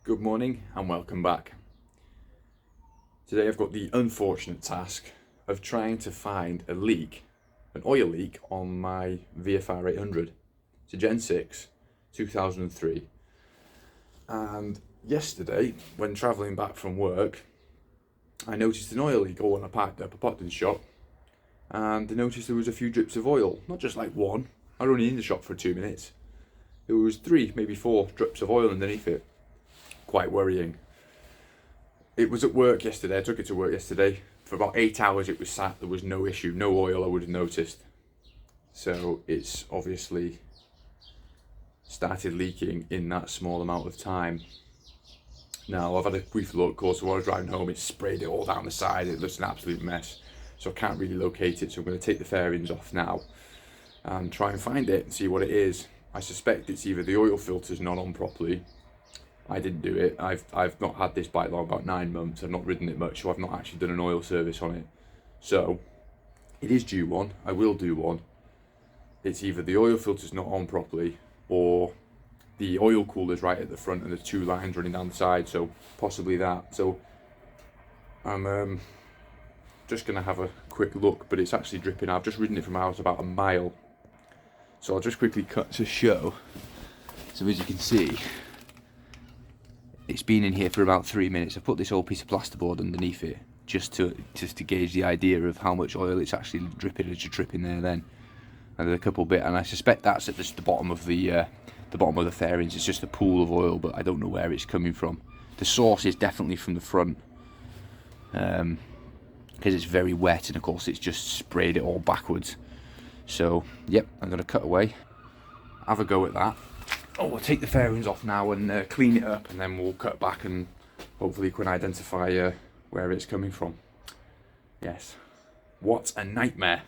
Good morning and welcome back. Today I've got the unfortunate task of trying to find a leak, an oil leak on my VFR800. It's a Gen 6, 2003. And yesterday, when travelling back from work, I noticed an oil leak. When I parked in the shop, and I noticed there was a few drips of oil. Not just like one. I was only in the shop for 2 minutes. There was 3, maybe 4 drips of oil underneath it. Quite worrying. It was at work yesterday. I took it to work yesterday. For about 8 hours it was sat. There was no issue, no oil I would have noticed. So it's obviously started leaking in that small amount of time. Now I've had a brief look. Of course, while I was driving home, it sprayed it all down the side. It looks an absolute mess. So I can't really locate it. So I'm going to take the fairings off now and try and find it and see what it is. I suspect it's either the oil filter's not on properly. I didn't do it. I've not had this bike long, about 9 months. I've not ridden it much, so I've not actually done an oil service on it. So it is due one. I will do one. It's either the oil filter's not on properly, or the oil cooler's right at the front and there's 2 lines running down the side. So possibly that. So I'm just gonna have a quick look, but it's actually dripping. I've just ridden it from my house about a mile. So I'll just quickly cut to show. So as you can see, it's been in here for about 3 minutes. I've put this old piece of plasterboard underneath it just to gauge the idea of how much oil it's actually dripping as you trip in there then. And there's a couple bit, and I suspect that's at the bottom of the fairings. It's just a pool of oil, but I don't know where it's coming from. The source is definitely from the front, because it's very wet, and of course it's just sprayed it all backwards. So yep, I'm going to cut away, have a go at that. We'll take the fairings off now and clean it up, and then we'll cut back and hopefully can identify where it's coming from. Yes, what a nightmare.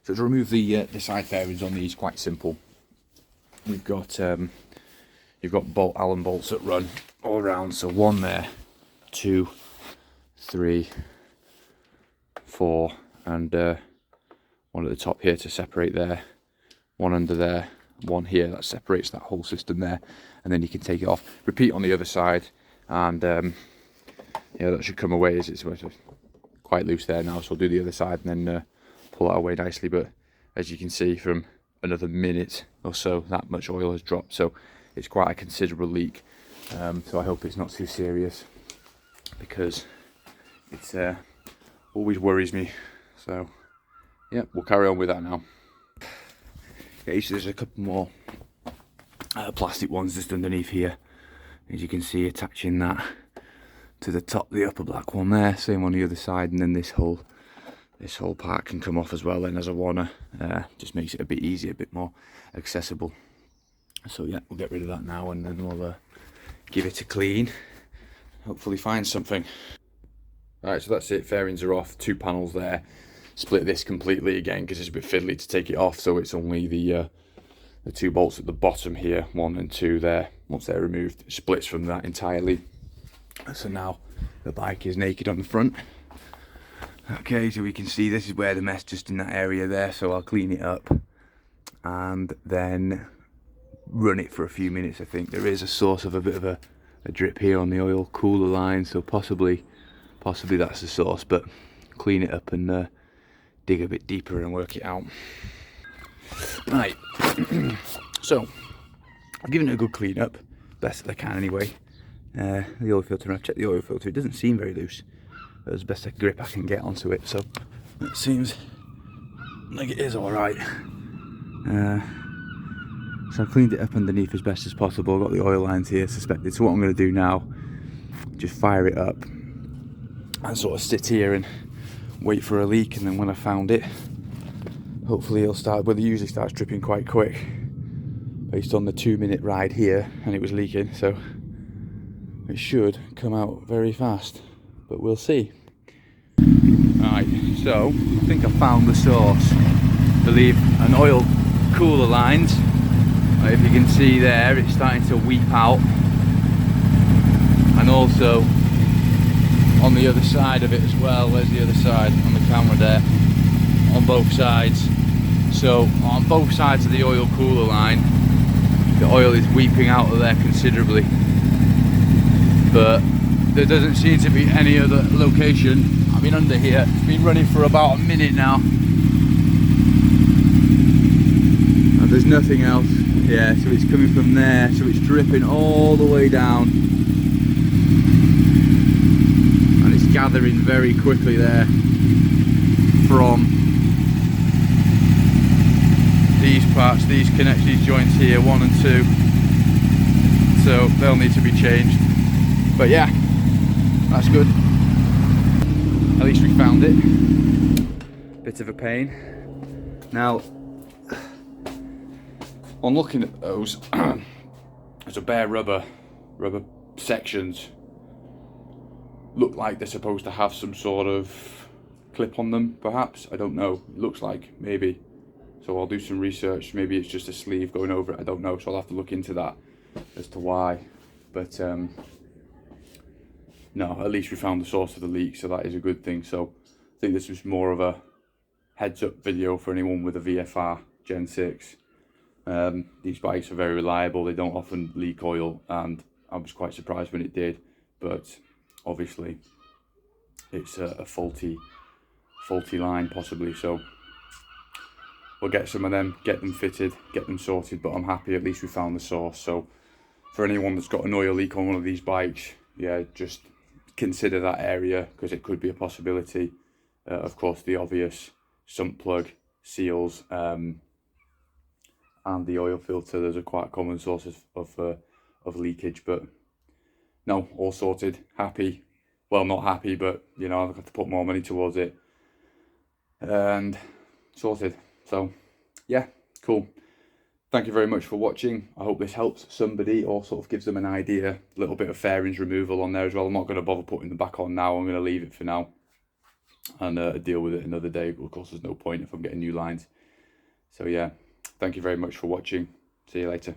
So to remove the side fairings on these, quite simple. We've got you've got Allen bolts that run all around. So 1 there, 2, 3, 4, and 1 at the top here to separate there. 1 under there, 1 here, that separates that whole system there, and then you can take it off. Repeat on the other side, and yeah, that should come away. As it's quite loose there now, so I'll do the other side and then pull that away nicely. But as you can see, from another minute or so, that much oil has dropped, so it's quite a considerable leak. So I hope it's not too serious, because it's always worries me. So yeah, we'll carry on with that now. Okay, so there's a couple more plastic ones just underneath here, as you can see, attaching that to the top, the upper black one there, same on the other side, and then this whole part can come off as well then as a wanna. Just makes it a bit easier, a bit more accessible. So yeah, we'll get rid of that now, and then we'll give it a clean, hopefully find something. Alright, so that's it, fairings are off, 2 panels there. Split this completely again because it's a bit fiddly to take it off, so it's only the 2 bolts at the bottom here, 1 and 2 there. Once they're removed, it splits from that entirely. So now the bike is naked on the front. Okay, so we can see this is where the mess, just in that area there. So I'll clean it up and then run it for a few minutes. I think there is a source of a bit of a drip here on the oil cooler line, so possibly that's the source. But clean it up and dig a bit deeper and work it out. Right, so I've given it a good clean up, best that I can anyway. The oil filter, I've checked the oil filter, it doesn't seem very loose. That's the best grip I can get onto it, so it seems like it is alright. So I've cleaned it up underneath as best as possible. I've got the oil lines here suspected, so what I'm going to do now, just fire it up and sort of sit here and wait for a leak, and then when I found it, hopefully it'll start. Well, it usually starts dripping quite quick based on the 2-minute ride here, and it was leaking, so it should come out very fast, but we'll see. Right, so I think I found the source. I believe an oil cooler lines. If you can see there, it's starting to weep out, and also on the other side of it as well. There's the other side on the camera there, on both sides. So on both sides of the oil cooler line, The oil is weeping out of there considerably, but there doesn't seem to be any other location. I mean, under here, it's been running for about a minute now, and there's nothing else. Yeah, so it's coming from there, so it's dripping all the way down, and it's gathering very quickly there from these parts, these connects, these joints here, 1 and 2, so they'll need to be changed. But yeah, that's good. At least we found it. Bit of a pain. Now, on looking at those, there's a bare rubber sections. Look like they're supposed to have some sort of clip on them, perhaps. I don't know. It looks like, maybe. So I'll do some research. Maybe it's just a sleeve going over it. I don't know. So I'll have to look into that as to why. But no, at least we found the source of the leak, so that is a good thing. So I think this was more of a heads up video for anyone with a VFR Gen 6. These bikes are very reliable. They don't often leak oil, and I was quite surprised when it did. But obviously it's a faulty line possibly, so we'll get some of them, get them fitted, get them sorted. But I'm happy at least we found the source. So for anyone that's got an oil leak on one of these bikes, yeah, just consider that area, because it could be a possibility. Of course, the obvious sump plug, seals, and the oil filter, those are quite common sources of leakage. But no, all sorted, happy. Well, not happy, but you know, I've got to put more money towards it, and sorted. So yeah, cool. Thank you very much for watching. I hope this helps somebody, or sort of gives them an idea. A little bit of fairings removal on there as well. I'm not going to bother putting them back on now. I'm going to leave it for now and deal with it another day. But of course, there's no point if I'm getting new lines. So yeah, thank you very much for watching. See you later.